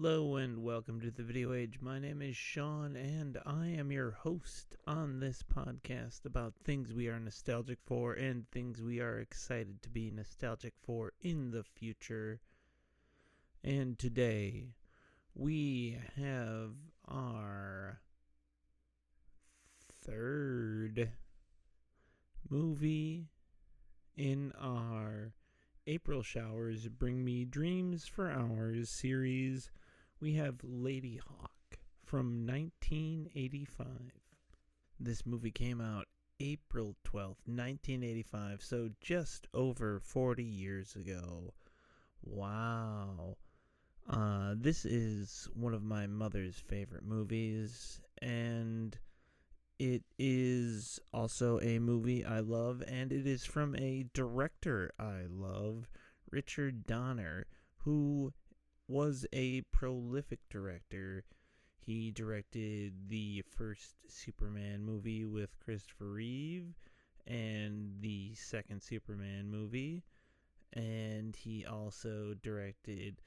Hello and welcome to the Video Age. My name is Sean and I am your host on this podcast about things we are nostalgic for and things we are excited to be nostalgic for in the future. And today we have our third movie in our April Showers Bring Me Dreams for Hours series. We have Ladyhawke from 1985. This movie came out April 12th, 1985, so just over 40 years ago. Wow. This is one of my mother's favorite movies, and it is also a movie I love, and it is from a director I love, Richard Donner, who was a prolific director. He directed the first Superman movie with Christopher Reeve and the second Superman movie, and he also directed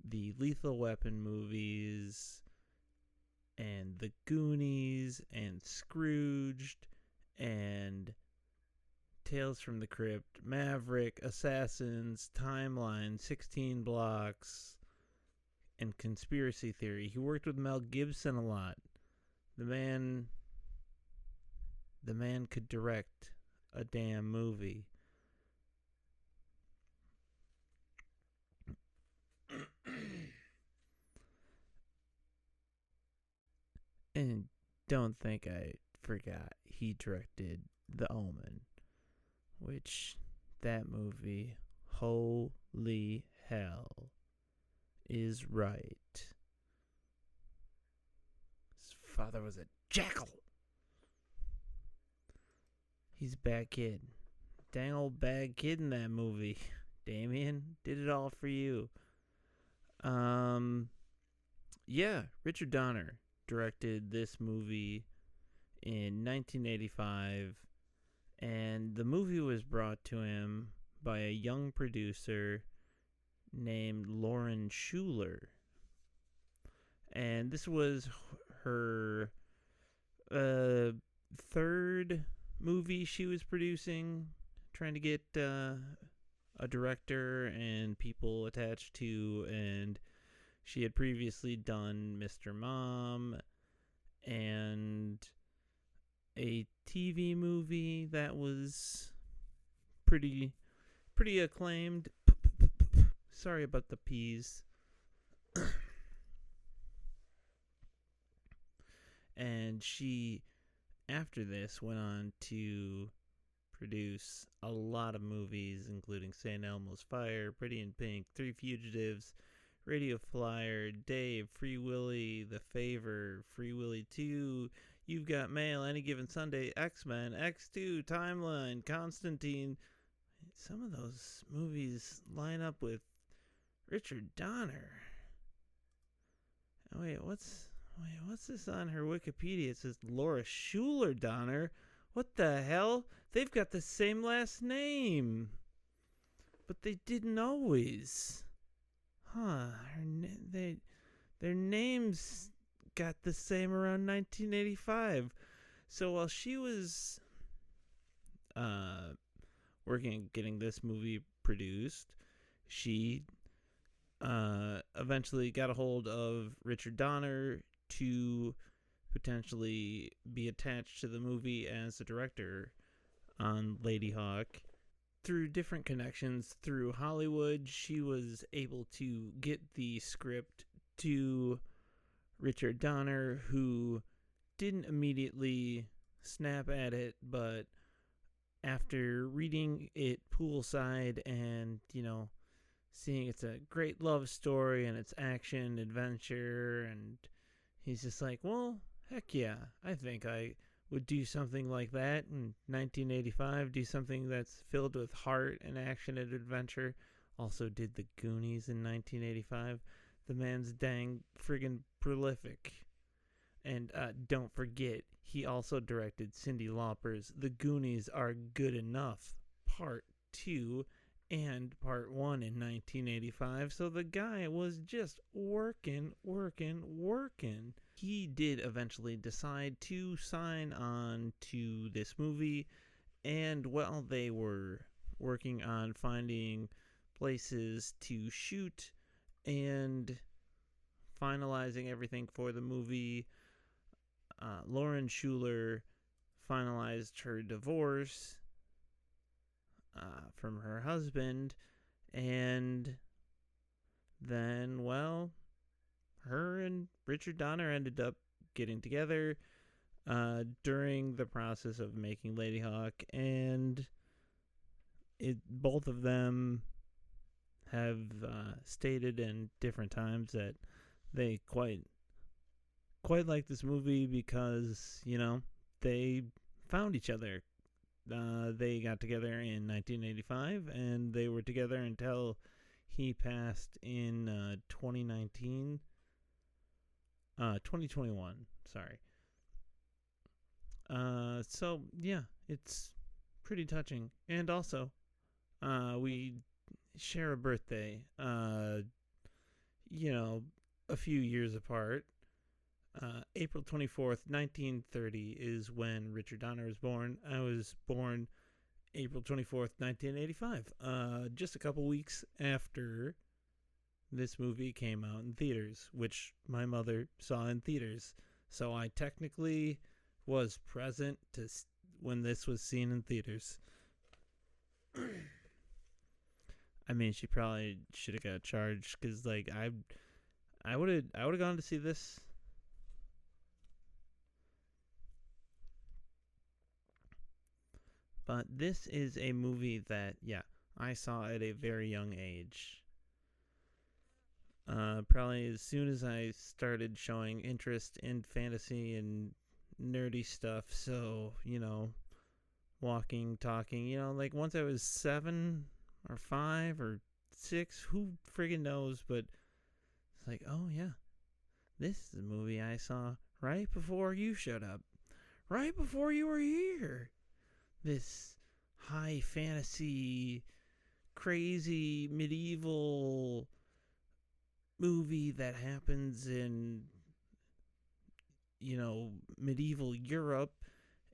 the Lethal Weapon movies and The Goonies, and Scrooged, and Tales from the Crypt, Maverick, Assassins, Timeline, 16 Blocks, and Conspiracy Theory. He worked with Mel Gibson a lot. The man could direct a damn movie. And don't think I forgot, he directed The Omen, which, that movie, holy hell, is right. His father was a jackal. He's a bad kid. Dang old bad kid in that movie. Damien did it all for you. Richard Donner directed this movie in 1985, and the movie was brought to him by a young producer named Lauren Schuler, and this was her third movie she was producing, trying to get a director and people attached to, and she had previously done Mr. Mom and a TV movie that was pretty acclaimed. Sorry about the peas. And she, after this, went on to produce a lot of movies, including St. Elmo's Fire, Pretty in Pink, Three Fugitives, Radio Flyer, Dave, Free Willy, The Favor, Free Willy 2, You've Got Mail, Any Given Sunday, X-Men, X2, Timeline, Constantine. Some of those movies line up with Richard Donner. Wait, what's this on her Wikipedia? It says Laura Schuler Donner. What the hell? They've got the same last name. But they didn't always. Huh. Their names got the same around 1985. So while she was working on getting this movie produced, she eventually got a hold of Richard Donner to potentially be attached to the movie as a director on Ladyhawke. Through different connections through Hollywood, she was able to get the script to Richard Donner, who didn't immediately snap at it, but after reading it poolside and, seeing it's a great love story and it's action, adventure, and he's just like, well, heck yeah, I think I would do something like that in 1985, do something that's filled with heart and action and adventure. Also did The Goonies in 1985. The man's dang friggin' prolific. And don't forget, he also directed Cyndi Lauper's The Goonies Are Good Enough, Part 2, and part one in 1985. So the guy was just working, working, working. He did eventually decide to sign on to this movie, and while they were working on finding places to shoot and finalizing everything for the movie, Lauren Schuler finalized her divorce from her husband, and then, well, her and Richard Donner ended up getting together during the process of making Ladyhawke, and both of them have stated in different times that they quite like this movie because, they found each other. They got together in 1985, and they were together until he passed in 2021. Sorry. So yeah, it's pretty touching, and also, we share a birthday. A few years apart. April 24th, 1930 is when Richard Donner was born. I was born April 24th, 1985. Just a couple weeks after this movie came out in theaters, which my mother saw in theaters. So I technically was present when this was seen in theaters. I mean, she probably should have got charged because, like, I would have gone to see this. But this is a movie that, I saw at a very young age. Probably as soon as I started showing interest in fantasy and nerdy stuff. So, walking, talking, like once I was 7 or 5 or 6, who friggin' knows? But it's like, oh yeah, this is a movie I saw right before you showed up, right before you were here. This high fantasy, crazy medieval movie that happens in, medieval Europe.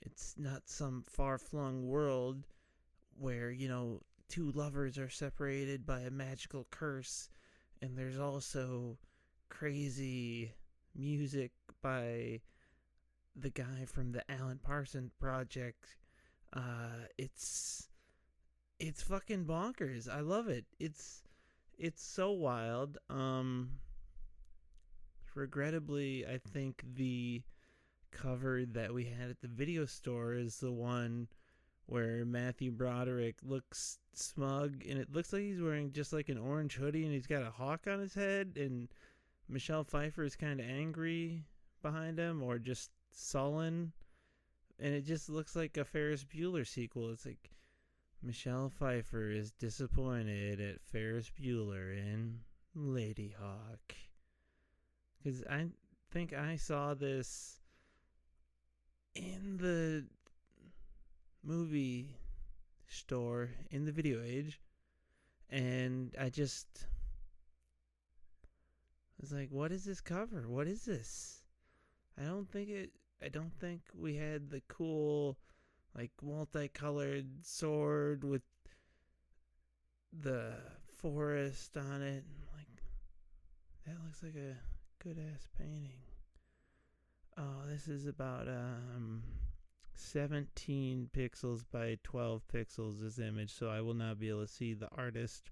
It's not some far-flung world where, two lovers are separated by a magical curse, and there's also crazy music by the guy from the Alan Parsons Project. It's fucking bonkers. I love it. It's so wild. Regrettably, I think the cover that we had at the video store is the one where Matthew Broderick looks smug, and it looks like he's wearing just like an orange hoodie, and he's got a hawk on his head, and Michelle Pfeiffer is kind of angry behind him, or just sullen, and it just looks like a Ferris Bueller sequel. It's like Michelle Pfeiffer is disappointed at Ferris Bueller in Ladyhawke. Because I think I saw this in the movie store in the video age, and I just was like, what is this cover? What is this? I don't think we had the cool, like, multicolored sword with the forest on it. Like, that looks like a good ass painting. Oh, this is about 17 pixels by 12 pixels, this image, so I will not be able to see the artist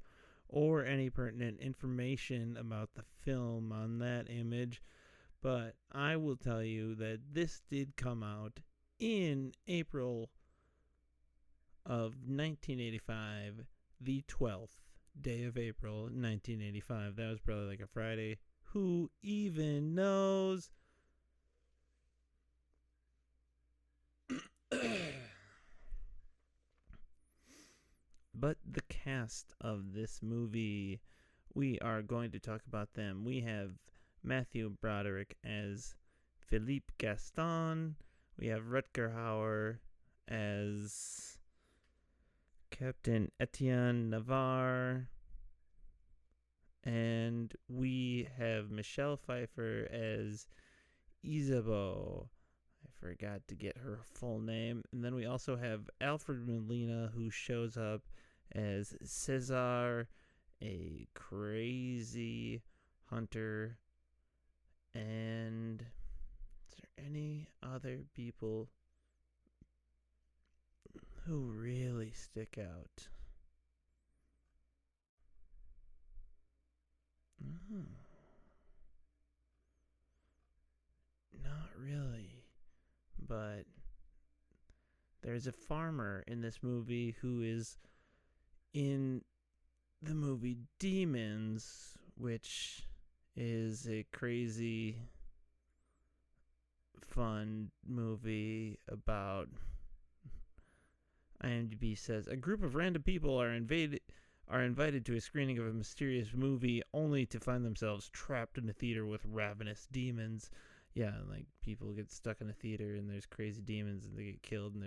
or any pertinent information about the film on that image. But I will tell you that this did come out in April of 1985, the 12th day of April, 1985. That was probably like a Friday. Who even knows? But the cast of this movie, we are going to talk about them. We have Matthew Broderick as Philippe Gaston. We have Rutger Hauer as Captain Etienne Navarre. And we have Michelle Pfeiffer as Isabeau. I forgot to get her full name. And then we also have Alfred Molina, who shows up as Cesar, a crazy hunter. And is there any other people who really stick out? Oh, not really. But there's a farmer in this movie who is in the movie Demons, which is a crazy, fun movie about. IMDb says a group of random people are invited to a screening of a mysterious movie only to find themselves trapped in a theater with ravenous demons. Yeah, like people get stuck in a theater and there's crazy demons and they get killed, and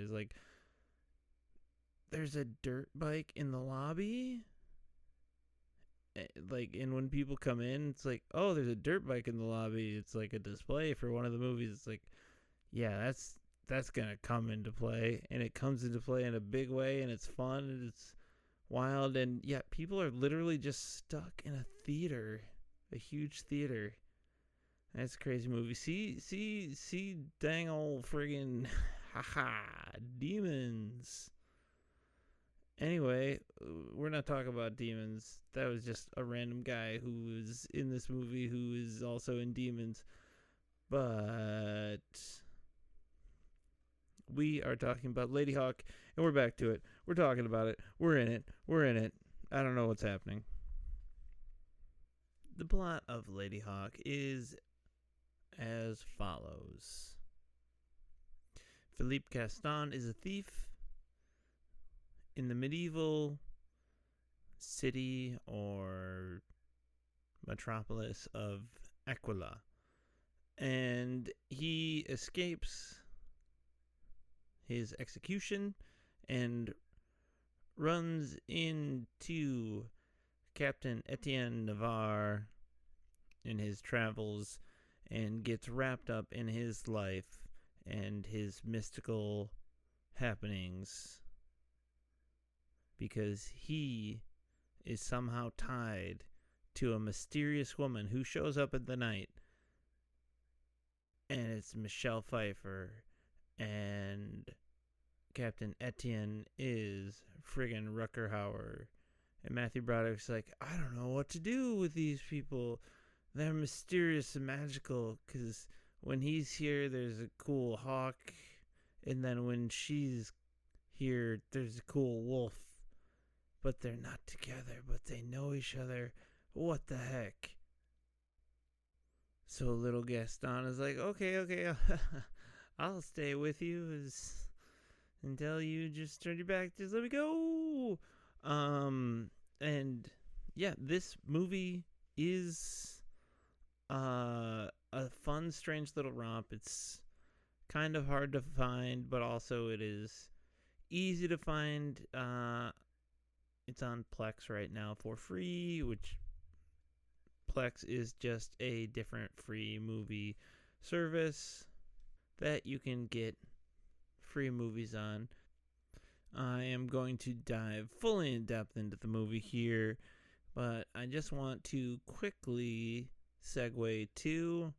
there's a dirt bike in the lobby. Like, and when people come in, it's like, oh, there's a dirt bike in the lobby. It's like a display for one of the movies. It's like, yeah, that's gonna come into play, and it comes into play in a big way, and it's fun and it's wild, and yeah, people are literally just stuck in a theater, a huge theater. That's a crazy movie. See, dang old friggin' haha demons. Anyway, we're not talking about demons. That was just a random guy who was in this movie who is also in Demons. But we are talking about Ladyhawke, and we're back to it. We're talking about it. We're in it. We're in it. I don't know what's happening. The plot of Ladyhawke is as follows. Philippe Gaston is a thief in the medieval city or metropolis of Aquila, and he escapes his execution and runs into Captain Etienne Navarre in his travels and gets wrapped up in his life and his mystical happenings because he is somehow tied to a mysterious woman who shows up in the night, and it's Michelle Pfeiffer, and Captain Etienne is friggin' Rucker Hauer. And Matthew Broderick's like, I don't know what to do with these people. They're mysterious and magical, because when he's here, there's a cool hawk, and then when she's here, there's a cool wolf. But they're not together, but they know each other. What the heck? So little Gaston is like, okay, I'll stay with you until you just turn your back. Just let me go. And yeah, this movie is a fun, strange little romp. It's kind of hard to find, but also it is easy to find. It's on Plex right now for free, which Plex is just a different free movie service that you can get free movies on. I am going to dive fully in depth into the movie here, but I just want to quickly segue to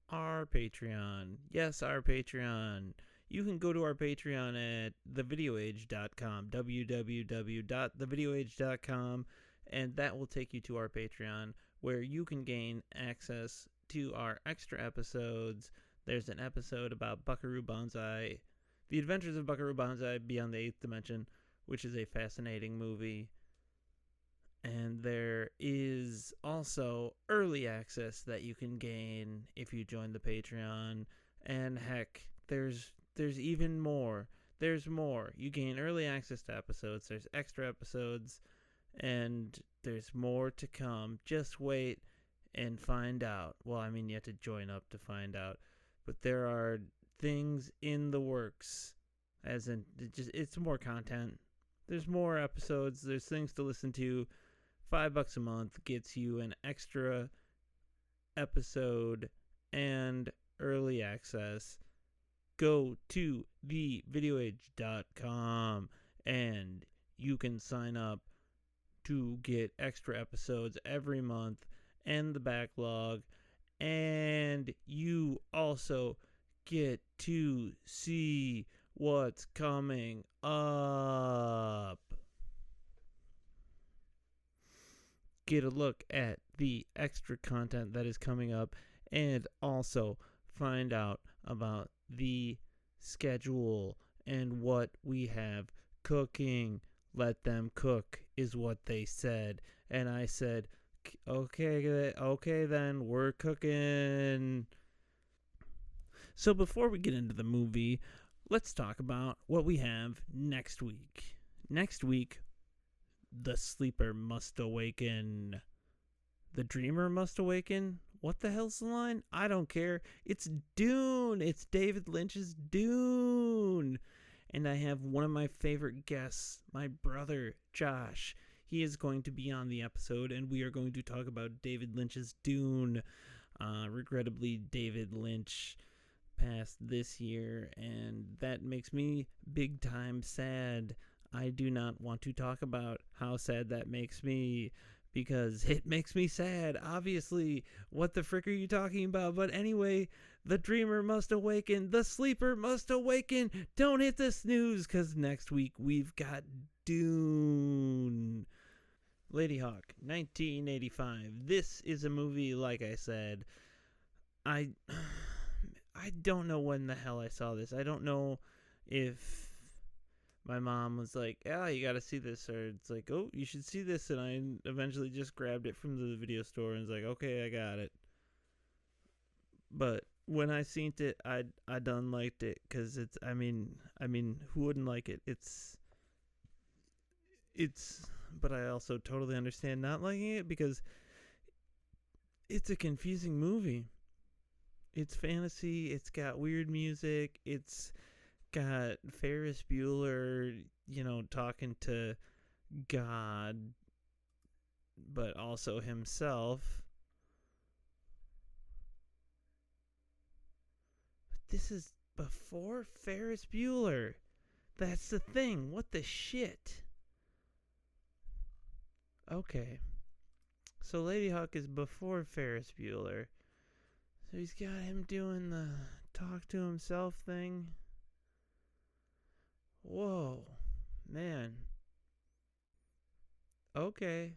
our Patreon. Yes, our Patreon. You can go to our Patreon at thevideoage.com, www.thevideoage.com, and that will take you to our Patreon, where you can gain access to our extra episodes. There's an episode about Buckaroo Banzai, The Adventures of Buckaroo Banzai Beyond the Eighth Dimension, which is a fascinating movie. And there is also early access that you can gain if you join the Patreon. And heck, there's even more. There's more. You gain early access to episodes. There's extra episodes. And there's more to come. Just wait and find out. Well, I mean, you have to join up to find out. But there are things in the works As in, it's more content. There's more episodes. There's things to listen to. $5 a month gets you an extra episode and early access. Go to thevideoage.com and you can sign up to get extra episodes every month and the backlog. And you also get to see what's coming up. Get a look at the extra content that is coming up and also find out about the schedule and what we have cooking. Let them cook is what they said. And I said, okay then, we're cooking. So before we get into the movie, let's talk about what we have next week. Next week, the sleeper must awaken. The dreamer must awaken? What the hell's the line? I don't care. It's Dune. It's David Lynch's Dune. And I have one of my favorite guests, my brother, Josh. He is going to be on the episode, and we are going to talk about David Lynch's Dune. Regrettably, David Lynch passed this year, and that makes me big time sad. I do not want to talk about how sad that makes me, because it makes me sad, obviously. What the frick are you talking about? But anyway, the dreamer must awaken. The sleeper must awaken. Don't hit the snooze, because next week we've got Dune. Ladyhawke, 1985. This is a movie, like I said, I don't know when the hell I saw this. I don't know if my mom was like, yeah, you gotta see this, or it's like, oh, you should see this, and I eventually just grabbed it from the video store and was like, okay, I got it. But when I seen it, I done liked it, because it's, I mean, who wouldn't like it? It's, but I also totally understand not liking it, because it's a confusing movie. It's fantasy, it's got weird music, it's got Ferris Bueller, talking to God, but also himself. But this is before Ferris Bueller. That's the thing. What the shit? Okay. So Ladyhawke is before Ferris Bueller. So he's got him doing the talk to himself thing. Whoa, man. Okay.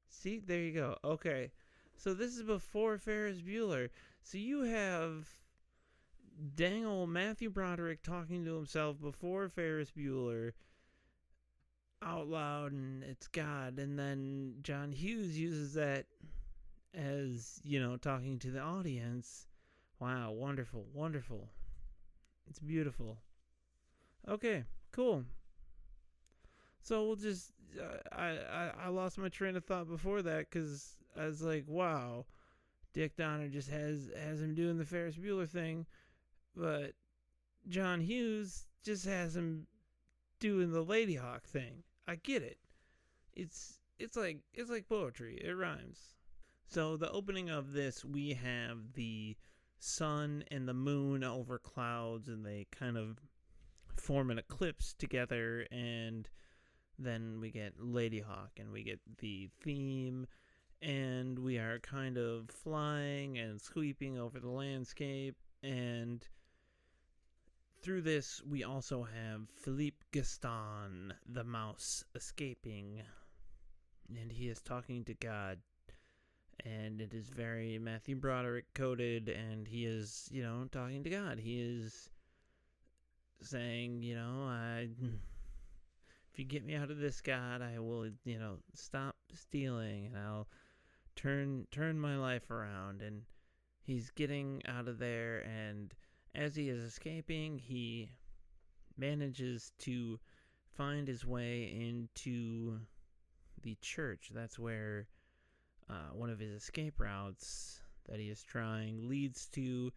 See, there you go. Okay. So this is before Ferris Bueller. So you have dang old Matthew Broderick talking to himself before Ferris Bueller out loud, and it's God. And then John Hughes uses that as, talking to the audience. Wow, wonderful, wonderful. It's beautiful. Okay, cool. So we'll just, I lost my train of thought before that, because I was like, wow, Dick Donner just has him doing the Ferris Bueller thing, but John Hughes just has him doing the Ladyhawke thing. I get it. It's like poetry. It rhymes. So the opening of this, we have the sun and the moon over clouds, and they kind of form an eclipse together, and then we get Ladyhawke, and we get the theme, and we are kind of flying and sweeping over the landscape, and through this we also have Philippe Gaston, the mouse, escaping, and he is talking to God, and it is very Matthew Broderick coded, and he is, talking to God. He is saying, if you get me out of this, God, I will, stop stealing, and I'll turn my life around. And he's getting out of there, and as he is escaping, he manages to find his way into the church. That's where one of his escape routes that he is trying leads to,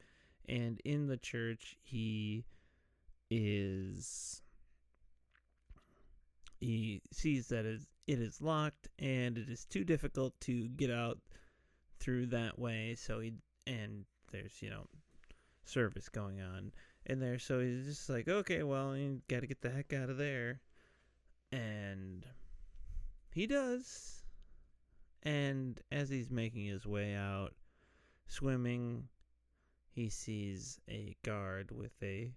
And in the church, is he sees that it is locked and it is too difficult to get out through that way. So and there's service going on in there. So he's just like, okay, well, you got to get the heck out of there, and he does. And as he's making his way out, swimming, he sees a guard with a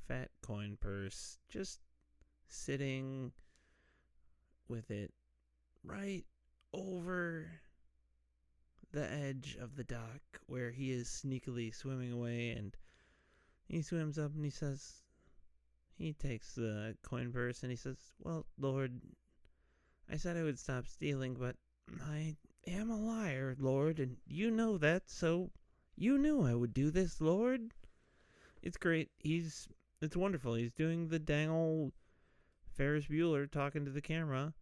fat coin purse just sitting with it right over the edge of the dock where he is sneakily swimming away. And he swims up and he takes the coin purse and he says, well, Lord, I said I would stop stealing, but I am a liar, Lord, and you know that, so you knew I would do this, Lord. It's great. It's wonderful. He's doing the dang old Ferris Bueller talking to the camera,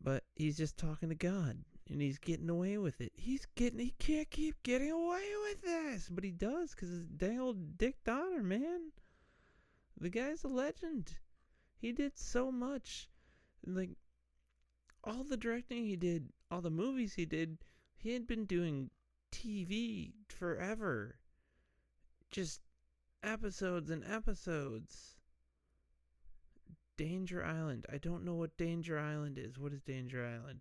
but he's just talking to God, and he's getting away with it. He can't keep getting away with this, but he does, because it's dang old Dick Donner, man. The guy's a legend. He did so much. Like, all the directing he did, all the movies he did, he had been doing TV forever. Just episodes and episodes. Danger Island. I don't know what Danger Island is. What is Danger Island?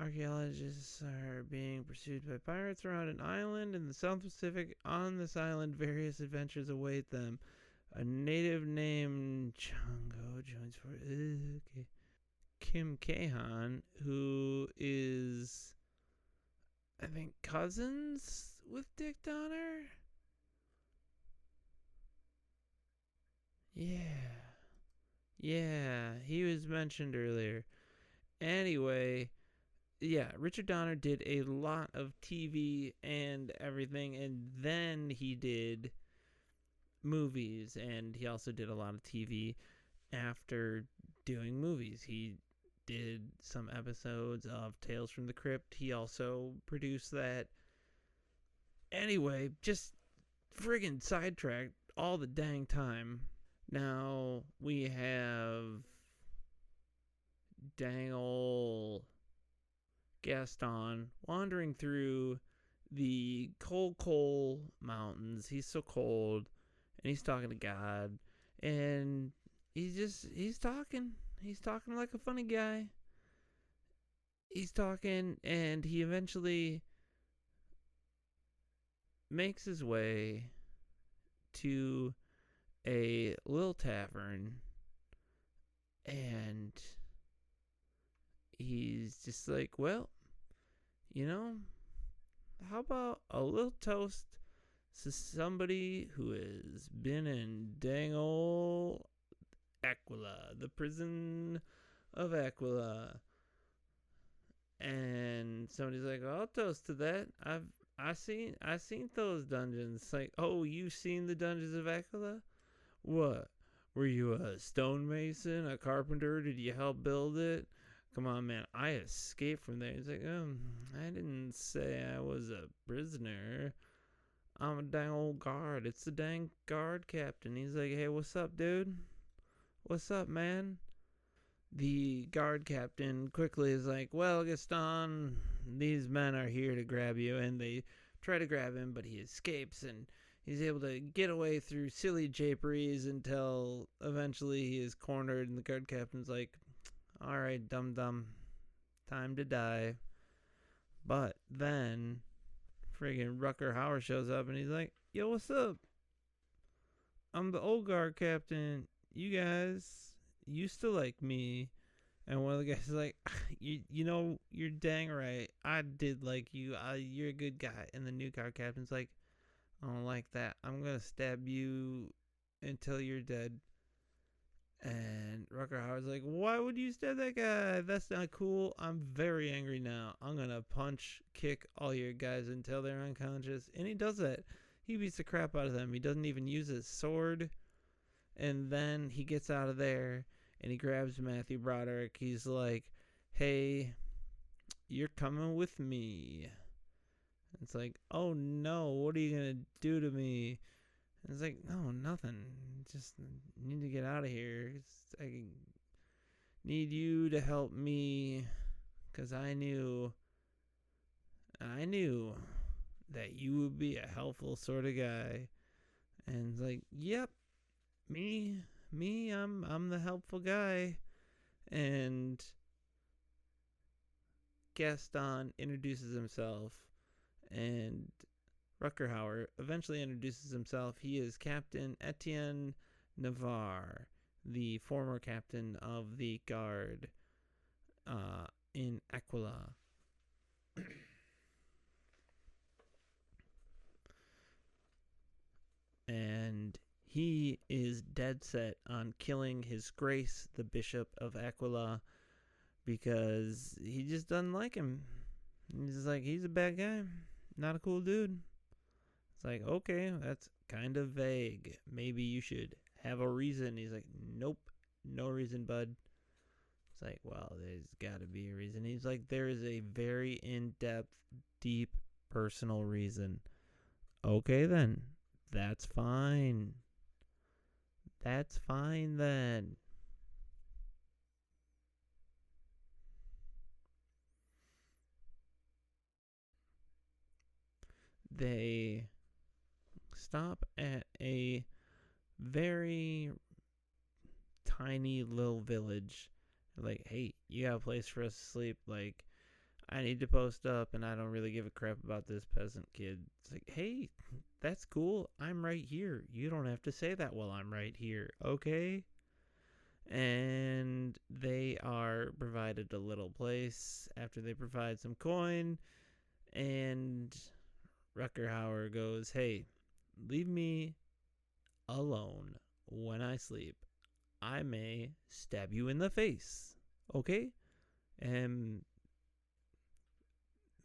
Archaeologists are being pursued by pirates around an island in the South Pacific. On this island, various adventures await them. A native named Chongo joins for... Okay. Kim Kahan, who is, I think, cousins with Dick Donner? Yeah, he was mentioned earlier. Anyway, yeah, Richard Donner did a lot of TV and everything, and then he did movies, and he also did a lot of TV after doing movies. He did some episodes of Tales from the Crypt. He also produced that. Anyway, just friggin' sidetracked all the dang time. Now we have dang ol' Gaston wandering through the cold mountains. He's so cold, and he's talking to God, and he's talking. He's talking like a funny guy. He's talking, and he eventually makes his way to a little tavern, and he's just like, well, how about a little toast to somebody who has been in dang ol' Aquila, the prison of Aquila. And somebody's like, I'll toast to that. I seen those dungeons. It's like, oh, you seen the dungeons of Aquila? What? Were you a stonemason, a carpenter? Did you help build it? Come on, man. I escaped from there. He's like, I didn't say I was a prisoner. I'm a dang old guard. It's the dang guard captain. He's like, hey, what's up, dude? What's up, man? The guard captain quickly is like, well, Gaston, these men are here to grab you. And they try to grab him, but he escapes, and he's able to get away through silly japeries until eventually he is cornered, and the guard captain's like, all right, dum-dum, time to die. But then friggin' Rucker Hauer shows up, and he's like, yo, what's up? I'm the old guard captain. You guys used to like me. And one of the guys is like, you're dang right. I did like you. You're a good guy. And the new guard captain's like, I don't like that. I'm going to stab you until you're dead. And Rucker Hauer's like, why would you stab that guy? That's not cool. I'm very angry now. I'm going to kick all your guys until they're unconscious. And he does that. He beats the crap out of them. He doesn't even use his sword. And then he gets out of there and he grabs Matthew Broderick. He's like, hey, you're coming with me. It's like, oh no, what are you gonna do to me? And it's like, no, nothing. Just need to get out of here. I need you to help me, because I knew that you would be a helpful sort of guy. And it's like, yep, me, I'm the helpful guy. And Gaston introduces himself, and Ruckerhauer eventually introduces himself. He is Captain Etienne Navarre, the former captain of the guard in Aquila. And he is dead set on killing his grace, the Bishop of Aquila, because he just doesn't like him. He's just like, he's a bad guy, not a cool dude. It's like, okay, that's kind of vague. Maybe you should have a reason. He's like, nope, no reason, bud. It's like, well, there's got to be a reason. He's like, there is a very in-depth, deep, personal reason. Okay, then. That's fine. That's fine, then. They stop at a very tiny little village. Like, hey, you got a place for us to sleep? Like, I need to post up, and I don't really give a crap about this peasant kid. It's like, hey, that's cool. I'm right here. You don't have to say that while I'm right here, okay? And they are provided a little place after they provide some coin. And Ruckerhauer goes, hey, leave me alone when I sleep. I may stab you in the face, okay? And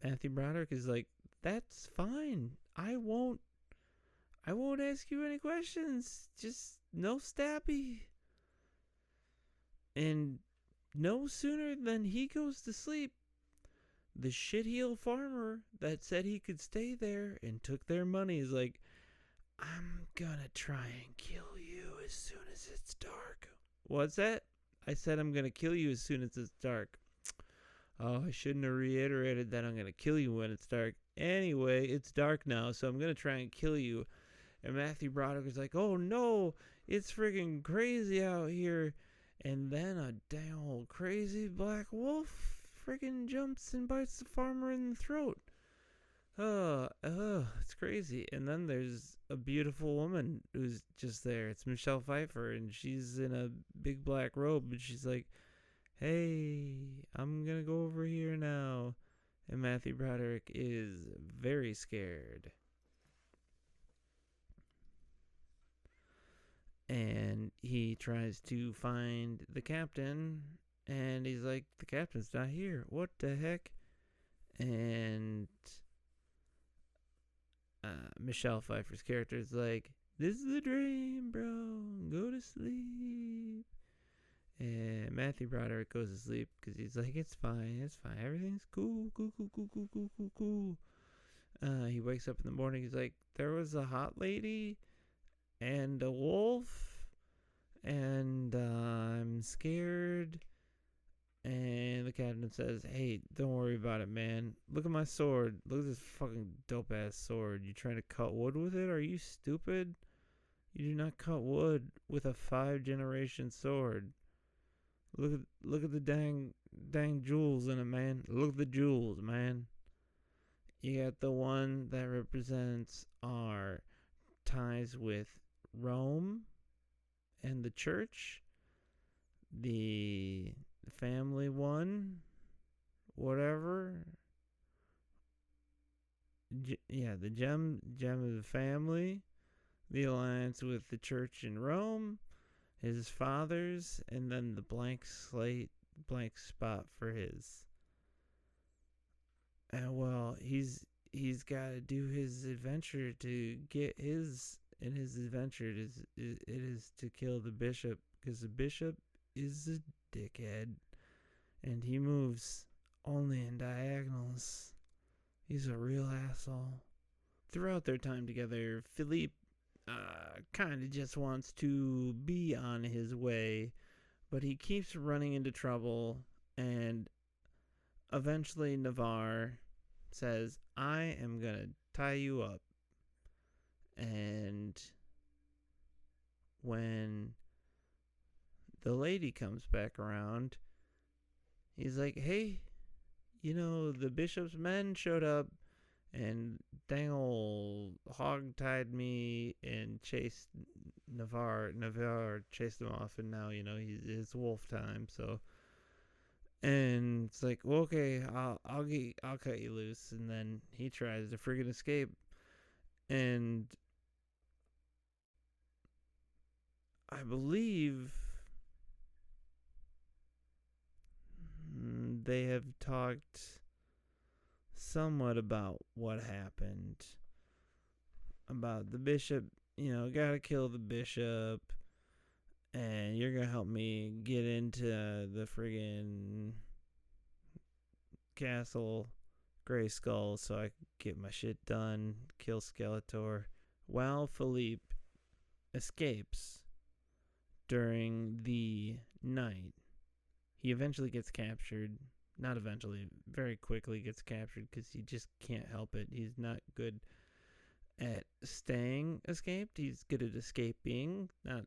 Matthew Broderick is like, that's fine. I won't ask you any questions. Just no stabby. And no sooner than he goes to sleep, the shitheel farmer that said he could stay there and took their money is like, I'm gonna try and kill you as soon as it's dark. What's that? I said I'm gonna kill you as soon as it's dark. Oh, I shouldn't have reiterated that I'm gonna kill you when it's dark. Anyway, it's dark now, so I'm gonna try and kill you. And Matthew Broderick is like, oh no, it's friggin' crazy out here. And then a damn old crazy black wolf friggin' jumps and bites the farmer in the throat. It's crazy. And then there's a beautiful woman who's just there. It's Michelle Pfeiffer, and she's in a big black robe, and she's like, hey, I'm gonna go over here now. And Matthew Broderick is very scared. And he tries to find the captain, and he's like, the captain's not here. What the heck? And Michelle Pfeiffer's character is like, this is a dream, bro. Go to sleep. And Matthew Broderick goes to sleep because he's like, it's fine. Everything's cool. He wakes up in the morning. He's like, there was a hot lady and a wolf, and I'm scared. And the captain says, hey, don't worry about it, man. Look at my sword. Look at this fucking dope-ass sword. You trying to cut wood with it? Are you stupid? You do not cut wood with a 5-generation sword. Look at the dang jewels in it, man. Look at the jewels, man. You got the one that represents our ties with Rome and the church. The family one, whatever. The gem of the family, the alliance with the church in Rome, his father's, and then the blank spot for his. And well, he's got to do his adventure to get his, and his adventure is to kill the bishop, because the bishop is a dickhead, and he moves only in diagonals. He's a real asshole. Throughout their time together, Philippe kind of just wants to be on his way, but he keeps running into trouble, and eventually Navarre says, I am going to tie you up. And when the lady comes back around, he's like, hey, the bishop's men showed up and dang old hog tied me and chased Navarre. Navarre chased him off, and now, it's wolf time. So, and it's like, well, okay, I'll cut you loose. And then he tries to friggin' escape, and I believe they have talked somewhat about what happened. About the bishop, gotta kill the bishop, and you're gonna help me get into the friggin' castle Grey Skull so I can get my shit done, kill Skeletor. While Philippe escapes during the night, he eventually gets captured. Not eventually, very quickly gets captured because he just can't help it. He's not good at staying escaped. He's good at escaping, not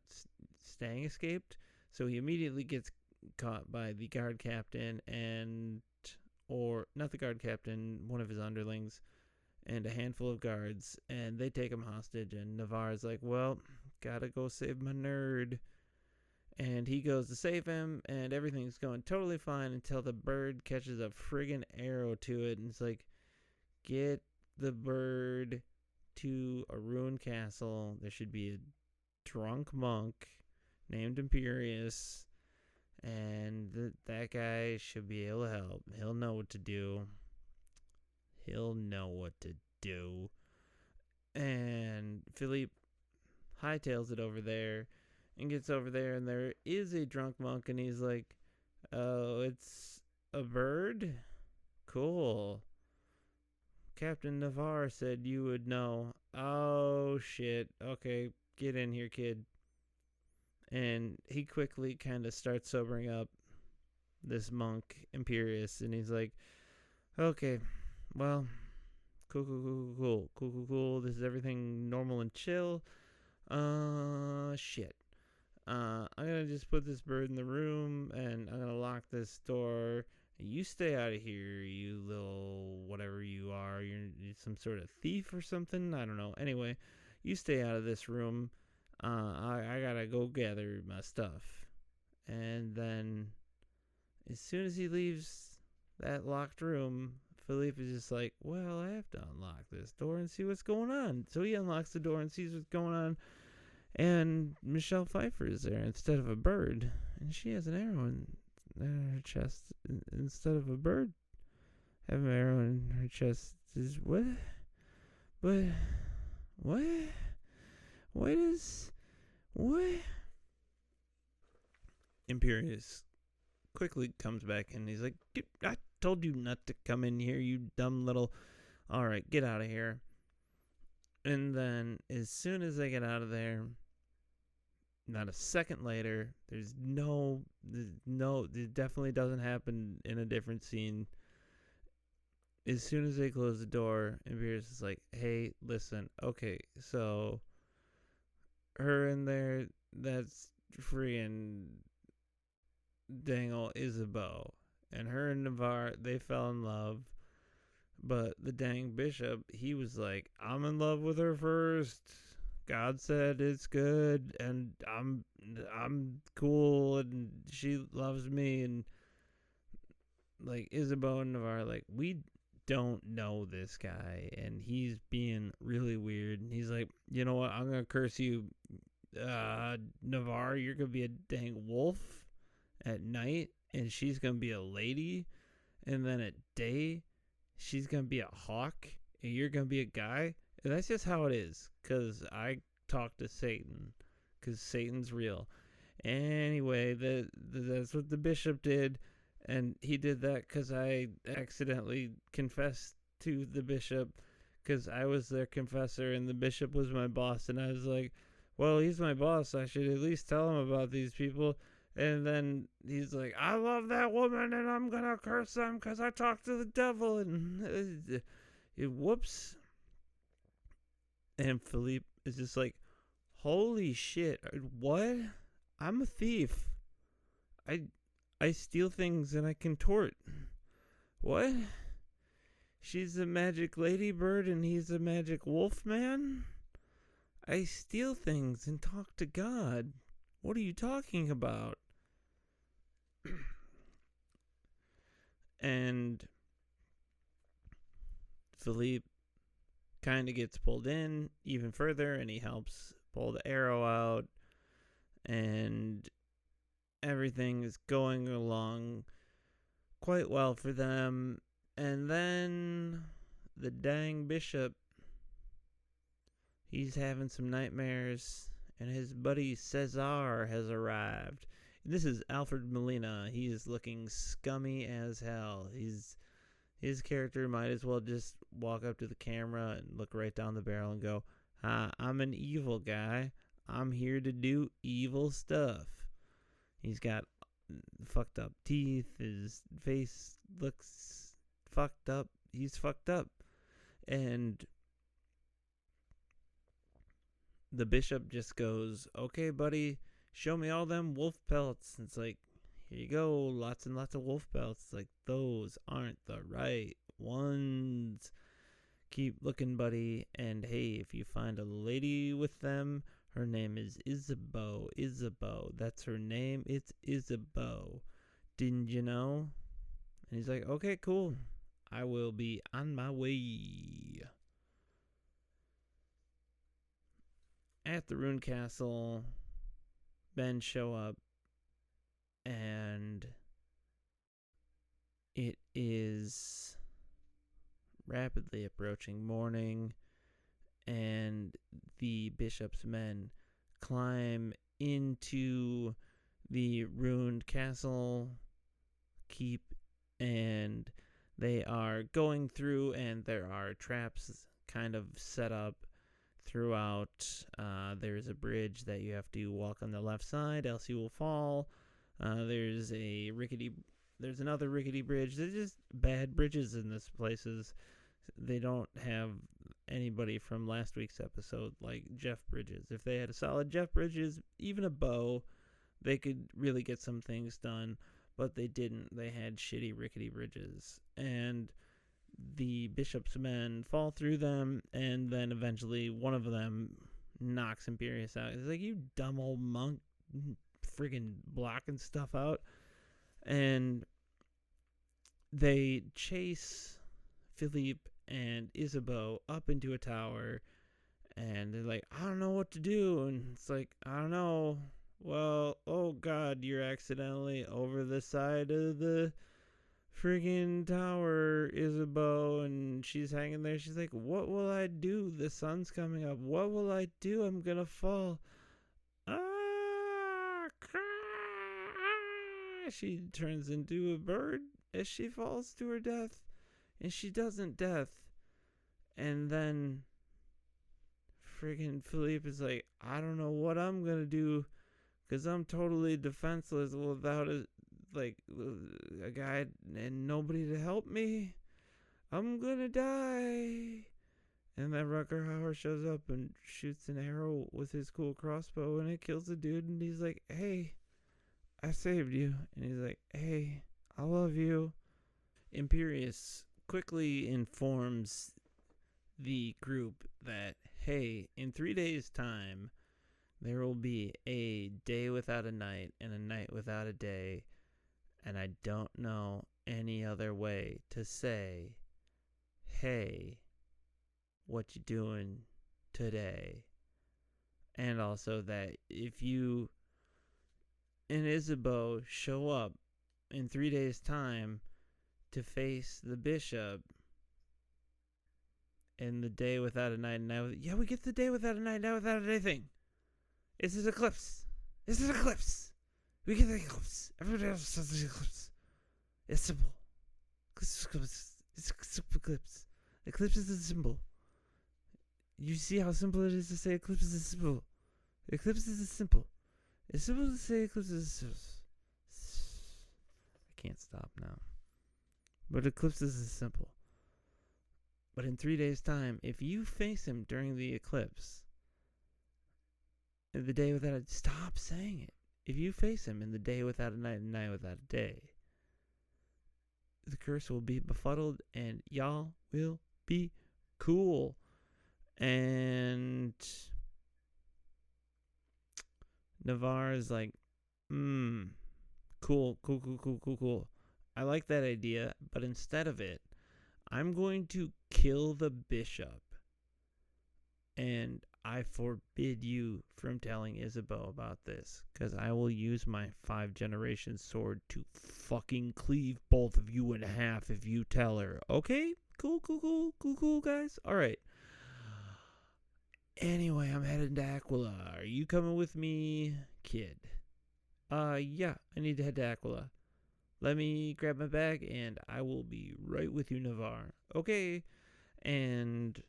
staying escaped. So he immediately gets caught by the guard captain or not the guard captain, one of his underlings, and a handful of guards, and they take him hostage. And Navarre's like, well, gotta go save my nerd. And he goes to save him, and everything's going totally fine until the bird catches a friggin' arrow to it, and it's like, get the bird to a ruined castle. There should be a drunk monk named Imperius, and that guy should be able to help. He'll know what to do. And Philippe hightails it over there and gets over there, and there is a drunk monk, and he's like, oh, it's a bird? Cool. Captain Navarre said you would know. Oh, shit. Okay, get in here, kid. And he quickly kind of starts sobering up, this monk, Imperius, and he's like, okay, well, cool. This is everything normal and chill. Shit. I'm gonna just put this bird in the room, and I'm gonna lock this door. You stay out of here, you little whatever you are. You're some sort of thief or something. I don't know. Anyway, you stay out of this room. I gotta go gather my stuff. And then, as soon as he leaves that locked room, Philippe is just like, well, I have to unlock this door and see what's going on. So he unlocks the door and sees what's going on. And Michelle Pfeiffer is there instead of a bird. And she has an arrow in her chest instead of a bird. Have an arrow in her chest. What? But, what? What? Imperius quickly comes back, and he's like, I told you not to come in here, you dumb little... Alright, get out of here. And then, as soon as they get out of there, not a second later, it definitely doesn't happen in a different scene. As soon as they close the door, Imperius is like, hey, listen, okay, so her in there, that's freaking dangle Isabeau. And her and Navarre, they fell in love. But the dang bishop, he was like, I'm in love with her first. God said it's good, and I'm cool, and she loves me. And like Isabeau and Navarre, like, we don't know this guy, and he's being really weird. And he's like, you know what? I'm gonna curse you, Navarre. You're gonna be a dang wolf at night, and she's gonna be a lady, and then at day she's gonna be a hawk, and you're gonna be a guy. And that's just how it is, because I talked to Satan, because Satan's real. Anyway, that's what the bishop did, and he did that because I accidentally confessed to the bishop because I was their confessor and the bishop was my boss. And I was like, well, he's my boss. I should at least tell him about these people. And then he's like, I love that woman and I'm going to curse them because I talked to the devil. And whoops. And Philippe is just like, holy shit, what? I'm a thief. I steal things and I contort. What? She's a magic ladybird and he's a magic wolf man? I steal things and talk to God. What are you talking about? And Philippe kind of gets pulled in even further and he helps pull the arrow out and everything is going along quite well for them. And then the dang bishop, he's having some nightmares and his buddy Cesar has arrived. This is Alfred Molina. He is looking scummy as hell. His character might as well just walk up to the camera and look right down the barrel and go, I'm an evil guy. I'm here to do evil stuff. He's got fucked up teeth. His face looks fucked up. He's fucked up. And the bishop just goes, okay, buddy, show me all them wolf pelts. And it's like, here you go, lots and lots of wolf pelts. It's like, those aren't the right ones. Keep looking, buddy. And hey, if you find a lady with them, her name is Isabeau. Isabeau. That's her name. It's Isabeau. Didn't you know? And he's like, okay, cool. I will be on my way. At the Rune Castle, men show up, and it is rapidly approaching morning, and the bishop's men climb into the ruined castle keep, and they are going through, and there are traps kind of set up throughout. There's a bridge that you have to walk on the left side, else you will fall. There's another rickety bridge. There's just bad bridges in this places. They don't have anybody from last week's episode like Jeff Bridges. If they had a solid Jeff Bridges, even a bow, they could really get some things done, but they didn't. They had shitty rickety bridges. And the bishop's men fall through them, and then eventually one of them knocks Imperius out. He's like, you dumb old monk, friggin' blocking stuff out. And they chase Philippe and Isabeau up into a tower, and they're like, I don't know what to do. And it's like, I don't know. Well, oh God, you're accidentally over the side of the friggin' tower, Isabeau, and she's hanging there. She's like, what will I do? The sun's coming up. What will I do? I'm gonna fall. She turns into a bird as she falls to her death, and she doesn't death. And then friggin' Philippe is like, I don't know what I'm gonna do, because I'm totally defenseless without a guy and nobody to help me. I'm gonna die. And then Rutger Hauer shows up and shoots an arrow with his cool crossbow, and it kills the dude. And he's like, hey, I saved you. And he's like, hey, I love you. Imperius quickly informs the group that, hey, in 3 days' time, there will be a day without a night and a night without a day. And I don't know any other way to say, hey, what you doing today? And also that if you and Isabeau show up in 3 days' time to face the bishop in the day without a night and night, yeah, we get the day without a night, night without a day thing. This is eclipse. This is eclipse. We get the eclipse. Everybody else says the eclipse. It's simple. It's simple eclipse. Eclipse is a symbol. You see how simple it is to say eclipse is a symbol. Eclipse is a simple. It's simple to say eclipse is a symbol. I can't stop now. But eclipse is a simple. But in 3 days' time, if you face him during the eclipse, the day without a... Stop saying it. If you face him in the day without a night and night without a day, the curse will be befuddled and y'all will be cool. And Navarre is like, cool. I like that idea, but instead of it, I'm going to kill the bishop. And I forbid you from telling Isabeau about this, because I will use my 5-generation sword to fucking cleave both of you in half if you tell her. Okay? Cool, guys? Alright. Anyway, I'm headed to Aquila. Are you coming with me, kid? Yeah, I need to head to Aquila. Let me grab my bag, and I will be right with you, Navarre. Okay. And,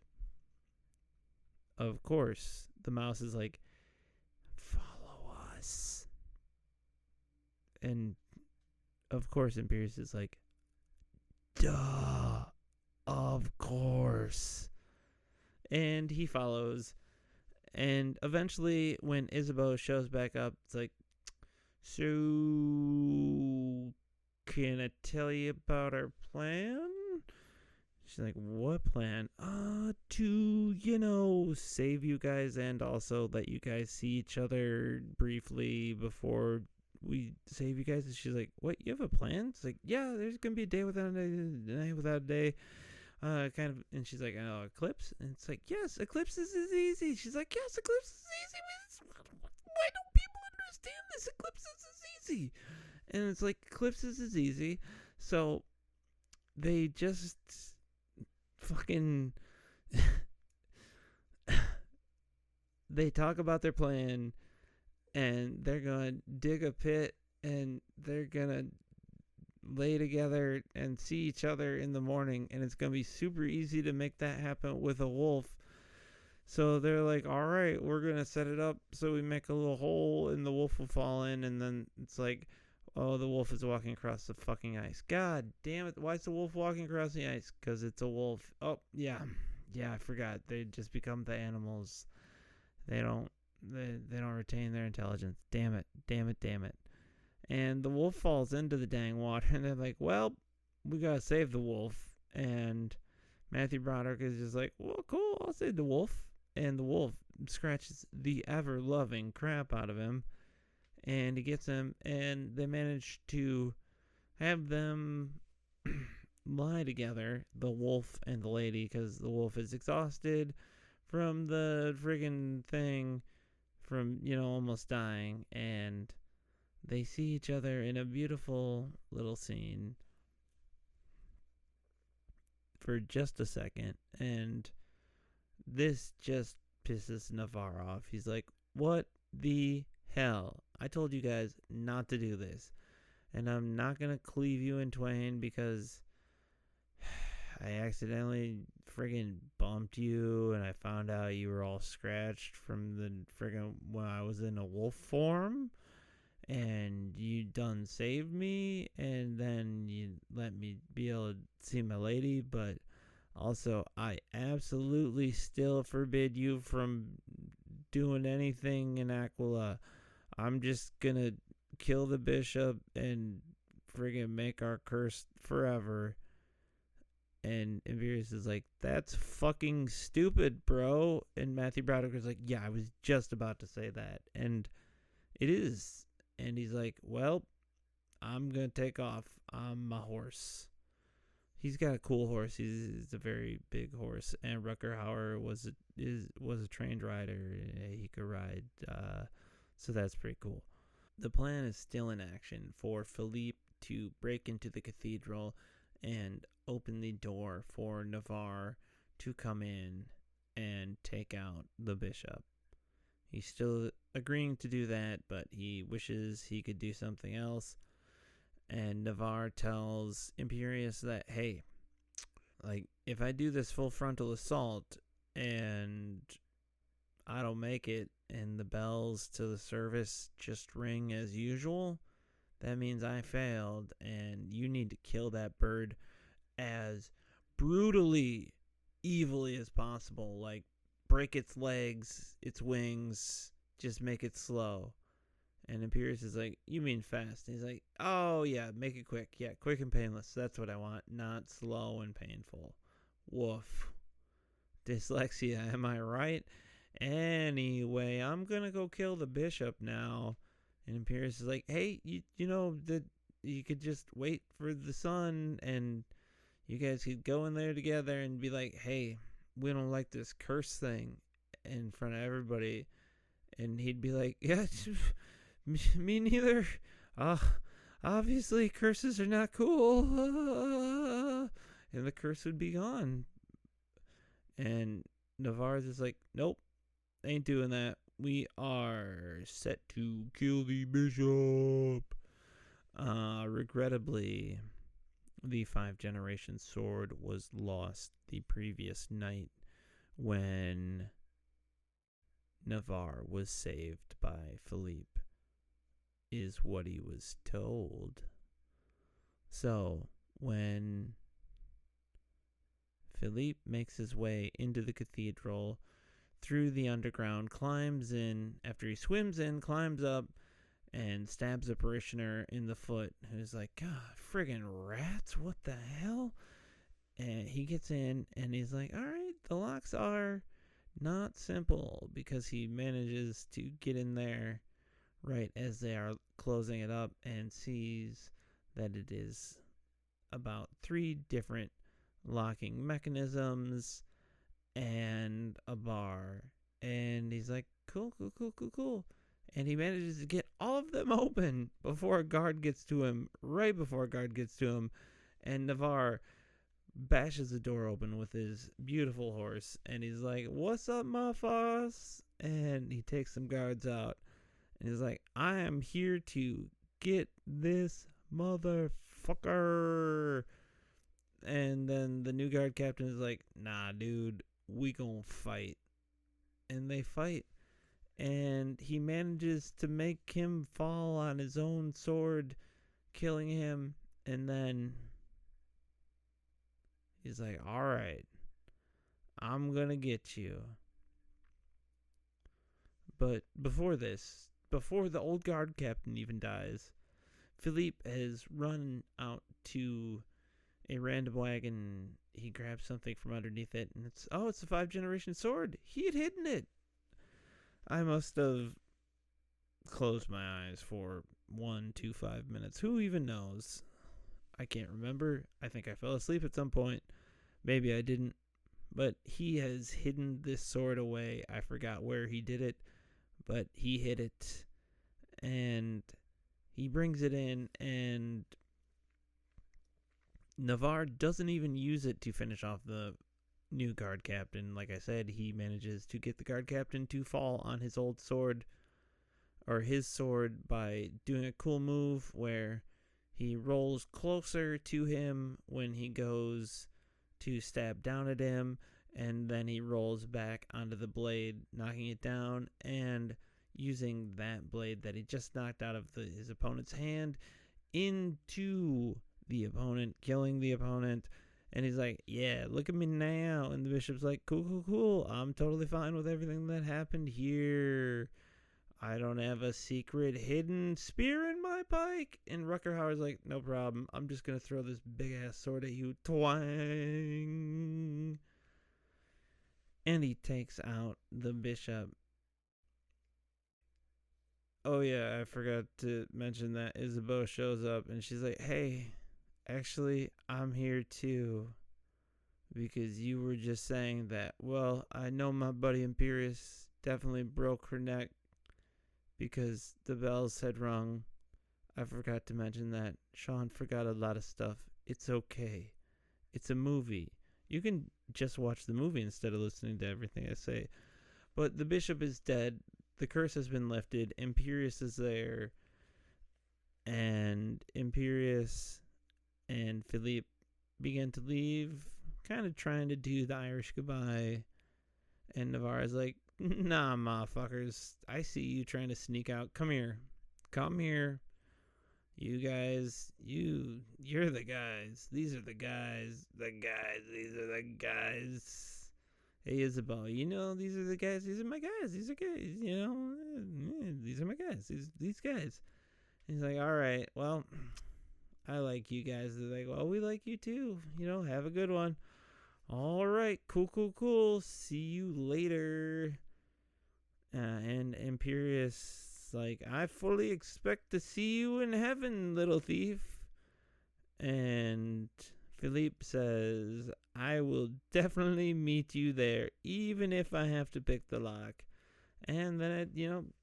of course, the mouse is like, follow us. And, of course, Imperius is like, duh, of course. And he follows. And eventually, when Isabeau shows back up, it's like, so, can I tell you about our plan? She's like, what plan? To, save you guys and also let you guys see each other briefly before we save you guys. And she's like, what, you have a plan? It's like, yeah, there's going to be a day without a night without a day. Kind of, and she's like, oh, eclipse? And it's like, yes, eclipse is easy. She's like, yes, eclipse is easy. Why don't people understand this? Eclipse is easy. And it's like, eclipse is easy. So they just fucking they talk about their plan, and they're gonna dig a pit, and they're gonna lay together and see each other in the morning, and it's gonna be super easy to make that happen with a wolf. So they're like, all right, we're gonna set it up so we make a little hole and the wolf will fall in. And then it's like, oh, the wolf is walking across the fucking ice. God damn it, why is the wolf walking across the ice? Because it's a wolf. Oh, yeah, I forgot. They just become the animals. They don't retain their intelligence. Damn it. And the wolf falls into the dang water, and they're like, well, we gotta save the wolf. And Matthew Broderick is just like, well, cool, I'll save the wolf. And the wolf scratches the ever-loving crap out of him, and he gets him, and they manage to have them lie together, the wolf and the lady, because the wolf is exhausted from the friggin' thing, from, almost dying, and they see each other in a beautiful little scene for just a second, and this just pisses Navarre off. He's like, what the hell? I told you guys not to do this, and I'm not going to cleave you in twain because I accidentally friggin' bumped you, and I found out you were all scratched from the friggin' when I was in a wolf form. And you done saved me, and then you let me be able to see my lady, but also I absolutely still forbid you from doing anything in Aquila. I'm just gonna kill the bishop and friggin' make our curse forever. And Imperius is like, that's fucking stupid, bro. And Matthew Broderick is like, yeah, I was just about to say that. And it is. And he's like, well, I'm going to take off. I'm a horse. He's got a cool horse. He's a very big horse. And Rutger Hauer was a trained rider. He could ride. So that's pretty cool. The plan is still in action for Philippe to break into the cathedral and open the door for Navarre to come in and take out the bishop. He's still agreeing to do that, but he wishes he could do something else. And Navarre tells Imperius that, hey, Like, if I do this full frontal assault and I don't make it and the bells to the service just ring as usual, that means I failed and you need to kill that bird as brutally, evilly as possible. Like, break its legs, its wings, just make it slow. And Imperius is like, you mean fast? And he's like, oh yeah, make it quick. Yeah, quick and painless. That's what I want, not slow and painful. Woof. Dyslexia, am I right? Anyway, I'm gonna go kill the bishop now. And Imperius is like, hey, you know that you could just wait for the sun, and you guys could go in there together and be like, hey, we don't like this curse thing in front of everybody. And he'd be like, yeah, me neither. Obviously, curses are not cool. And the curse would be gone. And Navarre's is like, nope, ain't doing that. We are set to kill the bishop. Regrettably, the 5-generation sword was lost the previous night when Navarre was saved by Philippe, is what he was told. So, when Philippe makes his way into the cathedral, through the underground, climbs in, after he swims in, climbs up, and stabs a parishioner in the foot, who's like, God, friggin' rats, what the hell? And he gets in, and he's like, alright, the locks are not simple, because he manages to get in there right as they are closing it up and sees that it is about 3 different locking mechanisms and a bar. And he's like, cool. And he manages to get all of them open before a guard gets to him, right before a guard gets to him. And Navarre bashes the door open with his beautiful horse. And he's like, what's up, mofos? And he takes some guards out. And he's like, I am here to get this motherfucker. And then the new guard captain is like, nah, dude, we gonna fight. And they fight. And he manages to make him fall on his own sword, killing him. And then he's like, alright, I'm gonna get you. But before this, before the old guard captain even dies, Philippe has run out to a random wagon. He grabs something from underneath it, and it's a 5-generation sword. He had hidden it. I must have closed my eyes for 1 to 5 minutes. Who even knows? I can't remember. I think I fell asleep at some point. Maybe I didn't. But he has hidden this sword away. I forgot where he did it, but he hid it. And he brings it in, and Navarre doesn't even use it to finish off the new guard captain. Like I said, he manages to get the guard captain to fall on his old sword, or his sword, by doing a cool move where he rolls closer to him when he goes to stab down at him, and then he rolls back onto the blade, knocking it down, and using that blade that he just knocked out of his opponent's hand into the opponent, killing the opponent. And he's like, yeah, look at me now. And the bishop's like, cool. I'm totally fine with everything that happened here. I don't have a secret hidden spear in my pike. And Rutger Hauer's like, no problem. I'm just going to throw this big-ass sword at you. Twang. And he takes out the bishop. Oh, yeah, I forgot to mention that Isabeau shows up. And she's like, hey, actually, I'm here too, because you were just saying that. Well, I know my buddy Imperius definitely broke her neck because the bells had rung. I forgot to mention that. Sean forgot a lot of stuff. It's okay. It's a movie. You can just watch the movie instead of listening to everything I say. But the bishop is dead. The curse has been lifted. Imperius is there. And Imperius and Philippe begin to leave, kind of trying to do the Irish goodbye. And Navarro's like, nah, motherfuckers. I see you trying to sneak out. Come here. Come here. You guys, you're the guys. These are the guys. The guys. These are the guys. Hey, Isabel, these are the guys. These are my guys. These are guys. These are my guys. These guys. And he's like, all right, well, I like you guys. They're like, well, we like you too. Have a good one. All right, cool. See you later. And Imperious, like, I fully expect to see you in heaven, little thief. And Philippe says, I will definitely meet you there, even if I have to pick the lock. And then it,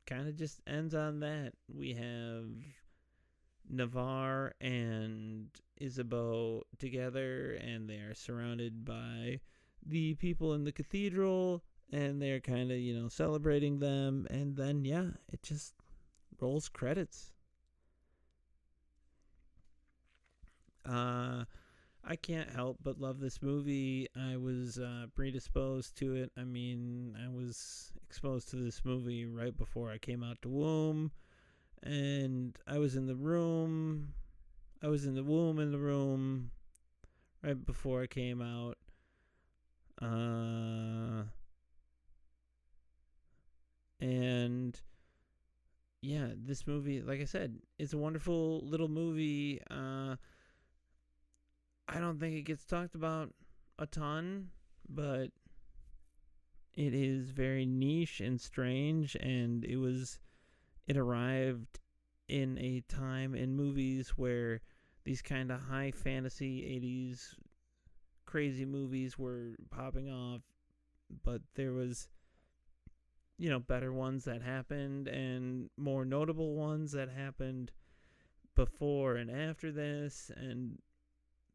kind of just ends on that. We have Navarre and Isabeau together, and they are surrounded by the people in the cathedral, and they're kind of, celebrating them. And then, it just rolls credits. I can't help but love this movie. I was predisposed to it. I mean, I was exposed to this movie right before I came out to womb. And I was in the womb in the room right before I came out. And yeah, this movie, like I said, it's a wonderful little movie. I don't think it gets talked about a ton, but it is very niche and strange, and it arrived in a time in movies where these kind of high fantasy 80s crazy movies were popping off, but there was, better ones that happened and more notable ones that happened before and after this, and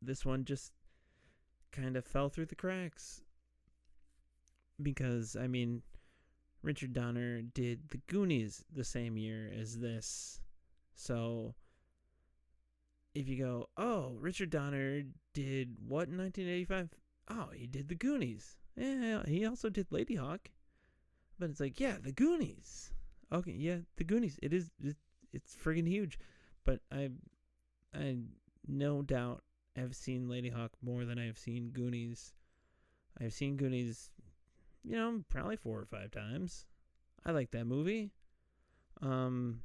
this one just kind of fell through the cracks because, I mean, Richard Donner did The Goonies the same year as this. So if you go, oh, Richard Donner did what in 1985? Oh, he did The Goonies. Yeah, he also did Ladyhawke. But it's like, yeah, The Goonies. Okay, yeah, The Goonies. It's friggin' huge. But I no doubt have seen Ladyhawke more than I've seen Goonies. I've seen Goonies, probably 4 or 5 times. I like that movie. I'm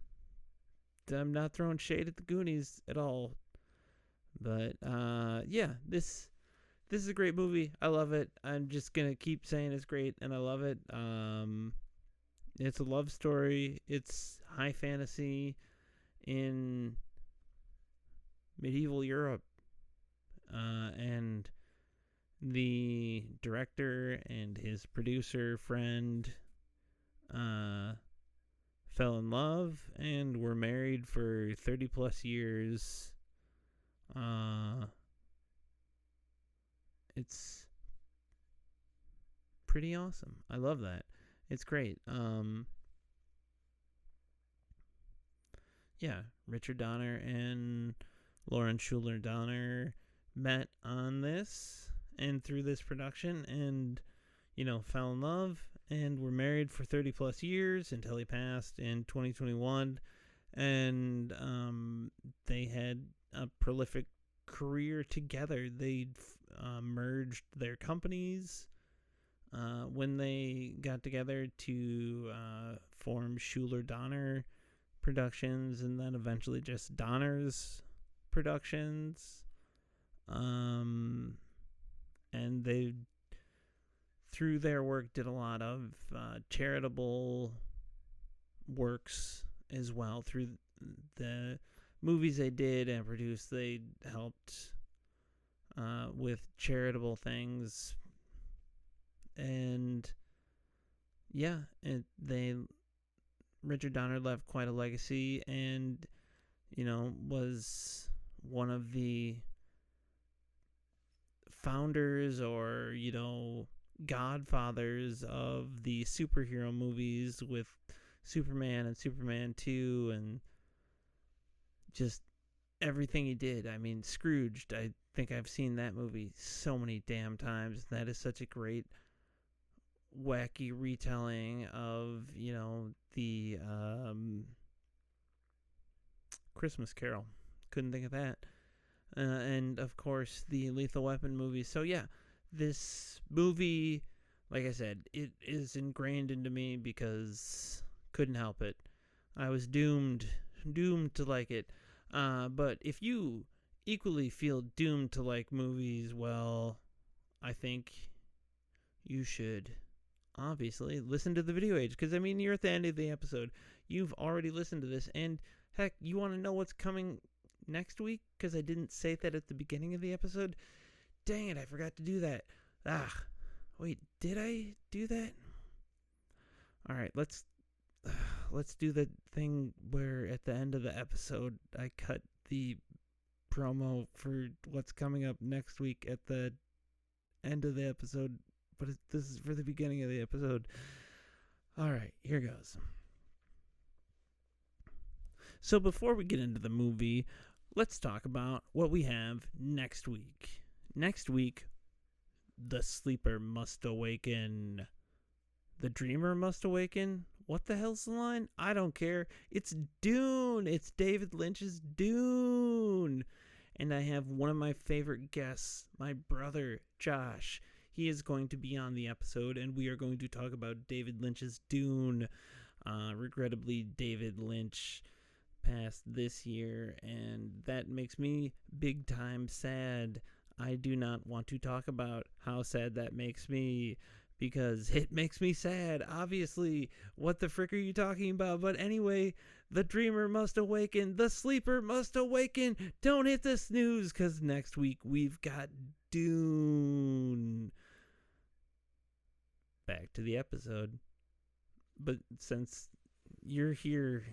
not throwing shade at the Goonies at all. But yeah, this is a great movie. I love it. I'm just gonna keep saying it's great, and I love it. It's a love story. It's high fantasy in medieval Europe. And the director and his producer friend fell in love and were married for 30 plus years. It's pretty awesome. I love that. It's great. Yeah, Richard Donner and Lauren Schuler Donner met on this and through this production, and fell in love and were married for 30 plus years until he passed in 2021. And they had a prolific career together. They merged their companies when they got together to form Schuler Donner Productions, and then eventually just Donner's Productions. And they, through their work, did a lot of charitable works as well. Through the movies they did and produced, they helped with charitable things. And yeah, Richard Donner left quite a legacy, and was one of the founders or godfathers of the superhero movies with Superman and Superman 2, and just everything he did. I mean, Scrooged, I think I've seen that movie so many damn times. That is such a great, wacky retelling of, the Christmas Carol. Couldn't think of that. And, of course, the Lethal Weapon movies. So, yeah, this movie, like I said, it is ingrained into me because couldn't help it. I was doomed to like it. But if you equally feel doomed to like movies, well, I think you should obviously listen to the Video Age. Because, I mean, you're at the end of the episode. You've already listened to this. And, heck, you want to know what's coming next week? Because I didn't say that at the beginning of the episode. Dang it, I forgot to do that. Wait, did I do that? All right, let's do the thing where at the end of the episode I cut the promo for what's coming up next week at the end of the episode, but this is for the beginning of the episode. All right, here goes. So before we get into the movie, let's talk about what we have next week. Next week, the sleeper must awaken. The dreamer must awaken? What the hell's the line? I don't care. It's Dune. It's David Lynch's Dune. And I have one of my favorite guests, my brother, Josh. He is going to be on the episode, and we are going to talk about David Lynch's Dune. Regrettably, David Lynch passed this year, and that makes me big time sad. I do not want to talk about how sad that makes me, because it makes me sad. Obviously, what the frick are you talking about? But anyway, the dreamer must awaken. The sleeper must awaken. Don't hit the snooze, because next week we've got Dune. Back to the episode. But since you're here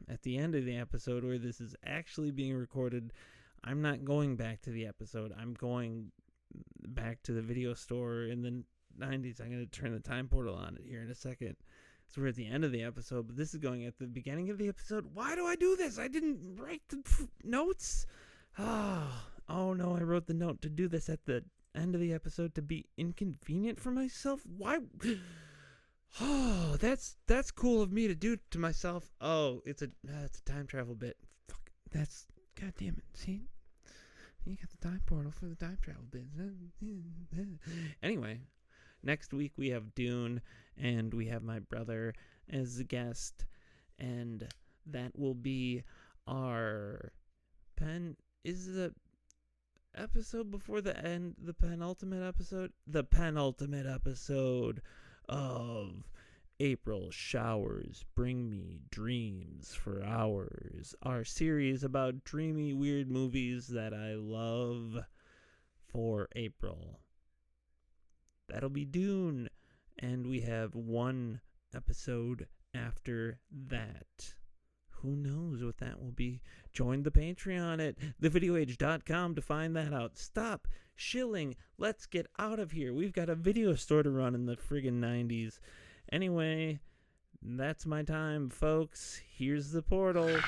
at the end of the episode where this is actually being recorded, I'm not going back to the episode. I'm going back to the video store in the 90s. I'm going to turn the time portal on it here in a second. So we're at the end of the episode, but this is going at the beginning of the episode. Why do I do this? I didn't write the notes. Oh no, I wrote the note to do this at the end of the episode to be inconvenient for myself. Why? Oh, that's cool of me to do to myself. Oh, it's a time travel bit. Fuck, that's, god damn it. See, you got the time portal for the time travel bit. Anyway, next week we have Dune, and we have my brother as a guest, and that will be our is the episode before the end, the penultimate episode of April Showers Bring Me Dreams for Hours, our series about dreamy, weird movies that I love for April. That'll be Dune, and we have one episode after that. Who knows what that will be? Join the Patreon at thevideoage.com to find that out. Stop shilling. Let's get out of here. We've got a video store to run in the friggin' 90s. Anyway, that's my time, folks. Here's the portal.